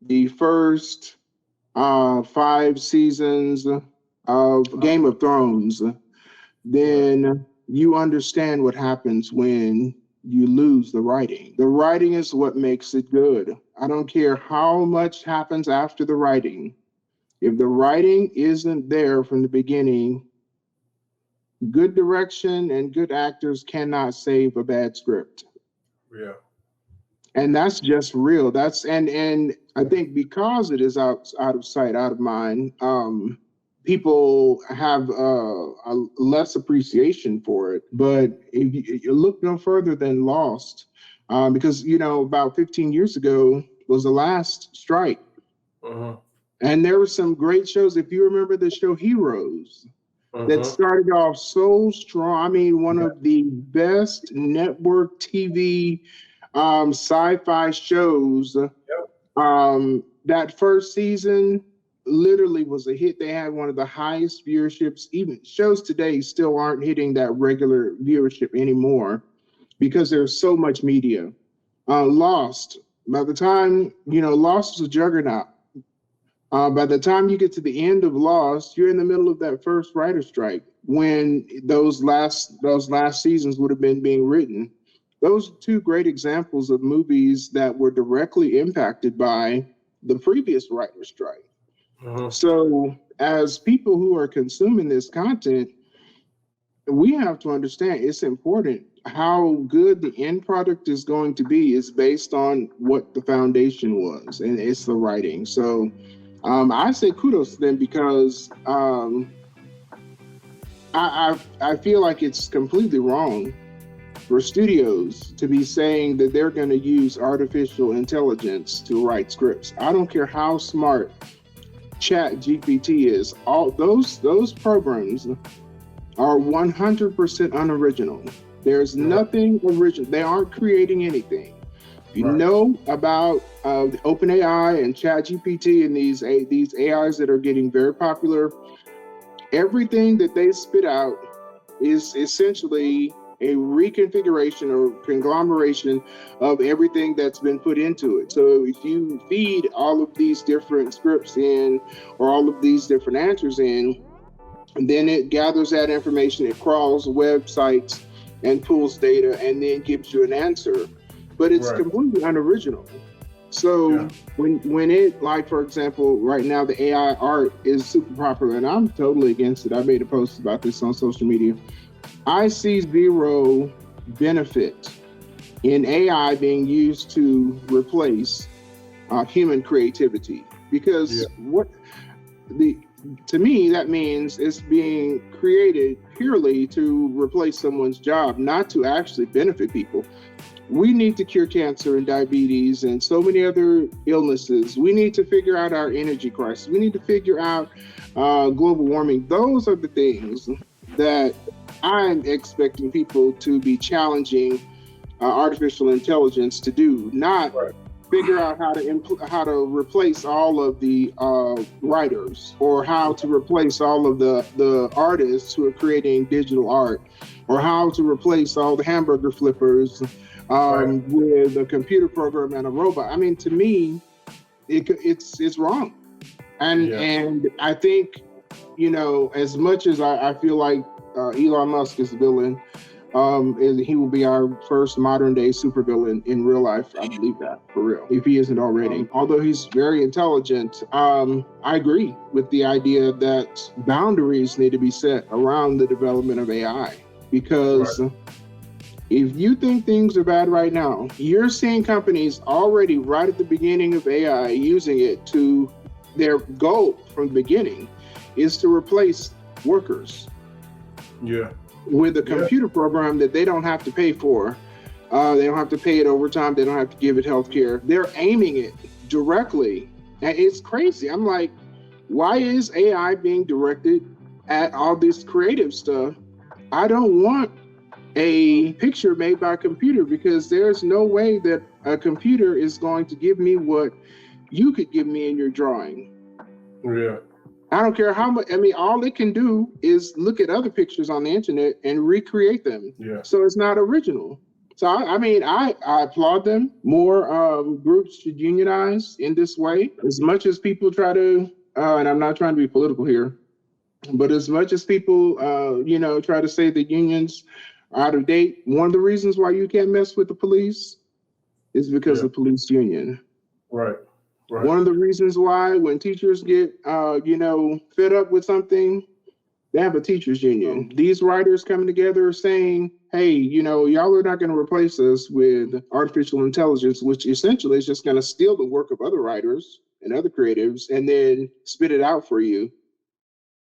the first 5 seasons of Game of Thrones, then you understand what happens when you lose the writing. The writing is what makes it good. I don't care how much happens after the writing. If the writing isn't there from the beginning, good direction and good actors cannot save a bad script. Yeah. And that's just real. And I think because it is out of sight, out of mind, people have a less appreciation for it. But if you look no further than Lost, because about 15 years ago was the last strike, and there were some great shows. If you remember the show Heroes, that started off so strong. I mean, one of the best network TV sci-fi shows. That first season literally was a hit. They had one of the highest viewerships. Even shows today still aren't hitting that regular viewership anymore because there's so much media. Lost, by the time, Lost was a juggernaut. By the time you get to the end of Lost, you're in the middle of that first writer strike when those last seasons would have been being written. Those are two great examples of movies that were directly impacted by the previous writer strike. So as people who are consuming this content, we have to understand it's important. How good the end product is going to be is based on what the foundation was, and it's the writing. So I say kudos to them because I feel like it's completely wrong for studios to be saying that they're going to use artificial intelligence to write scripts. I don't care how smart Chat GPT is. All those programs are 100% unoriginal. There's nothing original. They aren't creating anything. You know about the OpenAI and ChatGPT and these AIs that are getting very popular. Everything that they spit out is essentially a reconfiguration or conglomeration of everything that's been put into it. So if you feed all of these different scripts in or all of these different answers in, and then it gathers that information, it crawls websites and pulls data and then gives you an answer. But it's completely unoriginal. So when it, like for example, right now the AI art is super popular and I'm totally against it. I made a post about this on social media. I see zero benefit in AI being used to replace human creativity because to me, that means it's being created purely to replace someone's job, not to actually benefit people. We need to cure cancer and diabetes and so many other illnesses. We need to figure out our energy crisis. We need to figure out global warming. Those are the things that I'm expecting people to be challenging artificial intelligence to do, not figure out how to replace all of the writers or how to replace all of the artists who are creating digital art or how to replace all the hamburger flippers with a computer program and a robot. I mean, to me, it's wrong. And I think, you know, as much as I feel like Elon Musk is the villain, he will be our first modern day supervillain in real life. I believe that for real, if he isn't already. Although he's very intelligent, I agree with the idea that boundaries need to be set around the development of AI because if you think things are bad right now, you're seeing companies already right at the beginning of AI using it to their goal from the beginning is to replace workers. With a computer program that they don't have to pay for. They don't have to pay it overtime. They don't have to give it health care. They're aiming it directly. And it's crazy. I'm like, why is AI being directed at all this creative stuff? I don't want a picture made by a computer because there's no way that a computer is going to give me what you could give me in your drawing. I don't care how much. I mean, all it can do is look at other pictures on the internet and recreate them. So it's not original. So I mean, I applaud them. More groups should unionize in this way. As much as people try to, and I'm not trying to be political here, but as much as people, you know, try to say the unions are out of date, one of the reasons why you can't mess with the police is because of the police union. One of the reasons why when teachers get, you know, fed up with something, they have a teachers union. These writers coming together saying, hey, you know, y'all are not going to replace us with artificial intelligence, which essentially is just going to steal the work of other writers and other creatives and then spit it out for you.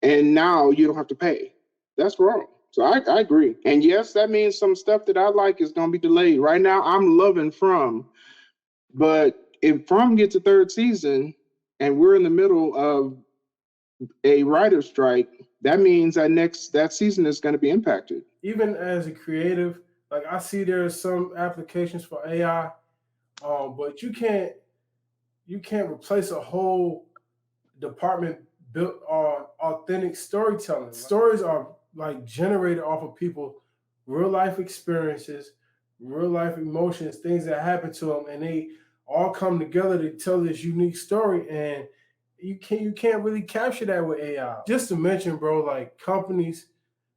And now you don't have to pay. That's wrong. So I agree. And yes, that means some stuff that I like is going to be delayed. Right now, I'm loving From, but if From gets a third season and we're in the middle of a writer's strike, that means that season is going to be impacted. Even as a creative, like I see there's some applications for AI, but you can't replace a whole department built on authentic storytelling. Stories are like generated off of people, real life experiences, real life emotions, things that happen to them, and they all come together to tell this unique story. And you can't really capture that with AI. Just to mention, bro, like companies,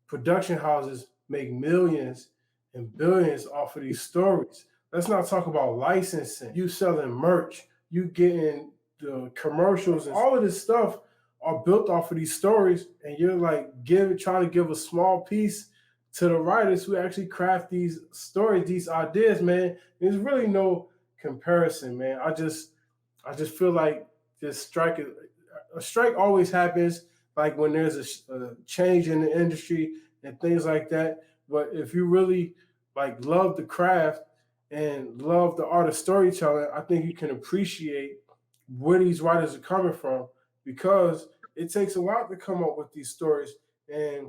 production houses make millions and billions off of these stories. Let's not talk about licensing. You selling merch, you getting the commercials, and all of this stuff are built off of these stories, and you're like trying to give a small piece to the writers who actually craft these stories, these ideas, man. There's really no comparison, man. I just feel like a strike always happens, like when there's a change in the industry and things like that. But if you really like love the craft and love the art of storytelling, I think you can appreciate where these writers are coming from, because it takes a lot to come up with these stories, and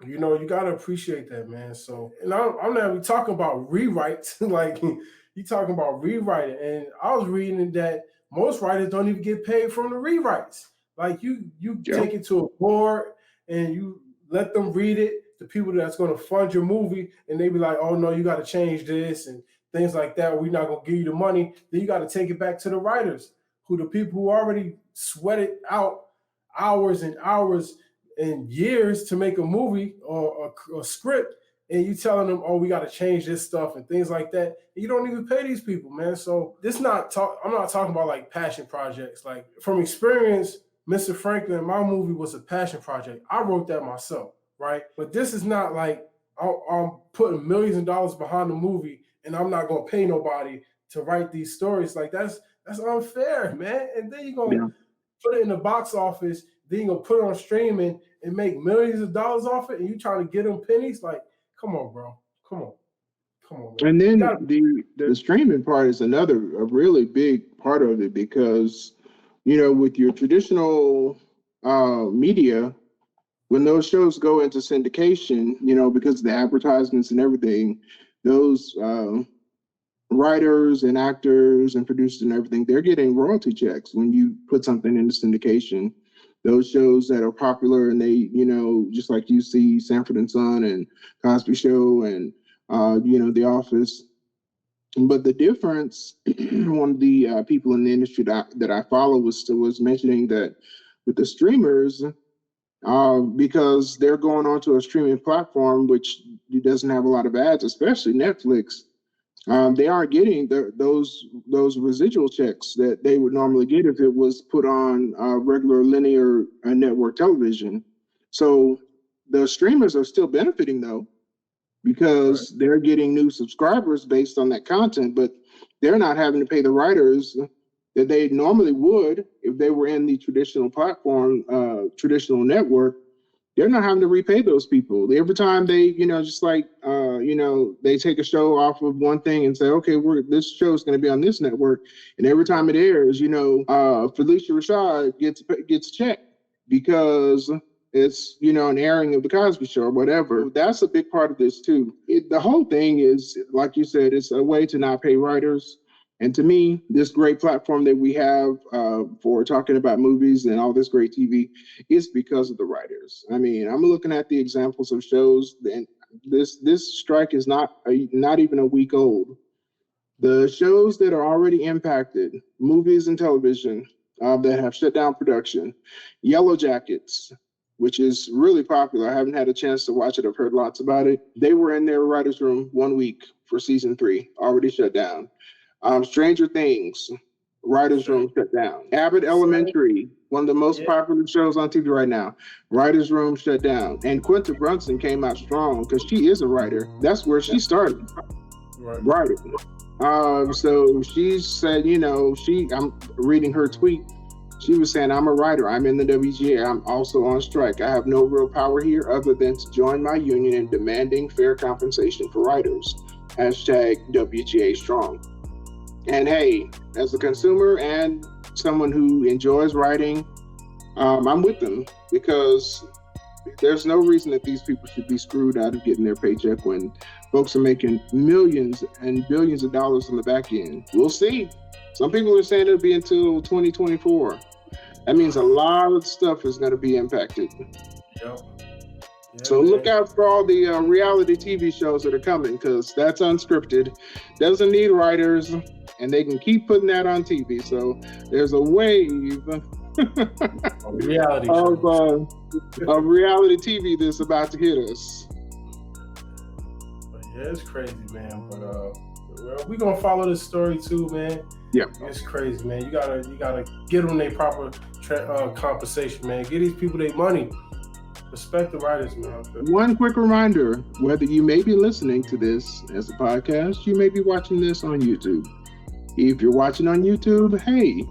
you got to appreciate that, man. So, and I'm not even talking about rewrites. Like, you talking about rewriting, and I was reading that most writers don't even get paid from the rewrites. Like, you take it to a board and you let them read it, the people that's going to fund your movie, and they be like, oh no, you got to change this and things like that. We're not going to give you the money. Then you got to take it back to the writers, the people who already sweated out hours and hours and years to make a movie or a script, and you telling them, oh, we got to change this stuff and things like that. And you don't even pay these people, man. So I'm not talking about like passion projects. Like, from experience, Mr. Franklin, my movie was a passion project. I wrote that myself, right? But this is not like I'm putting millions of dollars behind the movie and I'm not going to pay nobody to write these stories. Like, that's unfair, man. And then you're going to put it in the box office, then you're going to put it on streaming and make millions of dollars off it, and you trying to get them pennies? Like, come on, bro. Come on, man. And then the streaming part is a really big part of it, because, with your traditional media, when those shows go into syndication, because of the advertisements and everything, those writers and actors and producers and everything, they're getting royalty checks when you put something into syndication. Those shows that are popular, and they, just like you see Sanford and Son and Cosby Show and, The Office. But the difference, one of the people in the industry that I follow was mentioning that with the streamers, because they're going onto a streaming platform which doesn't have a lot of ads, especially Netflix, they aren't getting those residual checks that they would normally get if it was put on regular linear network television. So the streamers are still benefiting, though, because they're getting new subscribers based on that content, but they're not having to pay the writers that they normally would if they were in the traditional platform, traditional network. They're not having to repay those people. Every time they, just like, they take a show off of one thing and say, okay, this show is going to be on this network. And every time it airs, Felicia Rashad gets a check because it's, an airing of the Cosby Show or whatever. That's a big part of this too. The whole thing is, like you said, it's a way to not pay writers. And to me, this great platform that we have for talking about movies and all this great TV is because of the writers. I mean, I'm looking at the examples of shows, and this strike is not even a week old. The shows that are already impacted, movies and television that have shut down production, Yellow Jackets, which is really popular. I haven't had a chance to watch it. I've heard lots about it. They were in their writer's room 1 week for season 3, already shut down. Stranger Things, writer's room shut down. Abbott Elementary, one of the most popular shows on TV right now, writer's room shut down. And Quinta Brunson came out strong because she is a writer. That's where she started, writing. So she said, I'm reading her tweet. She was saying, I'm a writer. I'm in the WGA. I'm also on strike. I have no real power here other than to join my union in demanding fair compensation for writers. #WGA strong. And hey, as a consumer and someone who enjoys writing, I'm with them, because there's no reason that these people should be screwed out of getting their paycheck when folks are making millions and billions of dollars on the back end. We'll see. Some people are saying it'll be until 2024. That means a lot of stuff is going to be impacted. Yep. So look out for all the reality TV shows that are coming, because that's unscripted, doesn't need writers, and they can keep putting that on TV. So there's a wave A reality show. Of reality TV that's about to hit us. But yeah, it's crazy, man. But we're gonna follow this story too, man. Yeah, it's crazy, man. You gotta get them their proper compensation, man. Get these people their money. Respect the writers, man. One quick reminder: whether you may be listening to this as a podcast, you may be watching this on YouTube. If you're watching on YouTube, hey,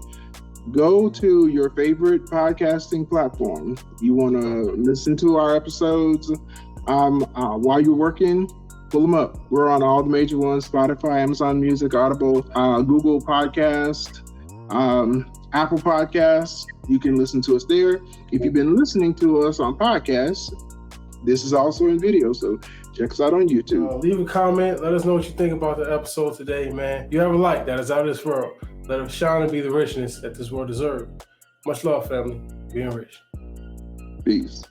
go to your favorite podcasting platform. You want to listen to our episodes while you're working, pull them up. We're on all the major ones: Spotify, Amazon Music, Audible, Google Podcast, Apple Podcasts. You can listen to us there. If you've been listening to us on podcasts, this is also in video, so check us out on YouTube. Leave a comment. Let us know what you think about the episode today, man. You have a light that is out of this world. Let it shine and be the richness that this world deserves. Much love, family. Being rich. Peace.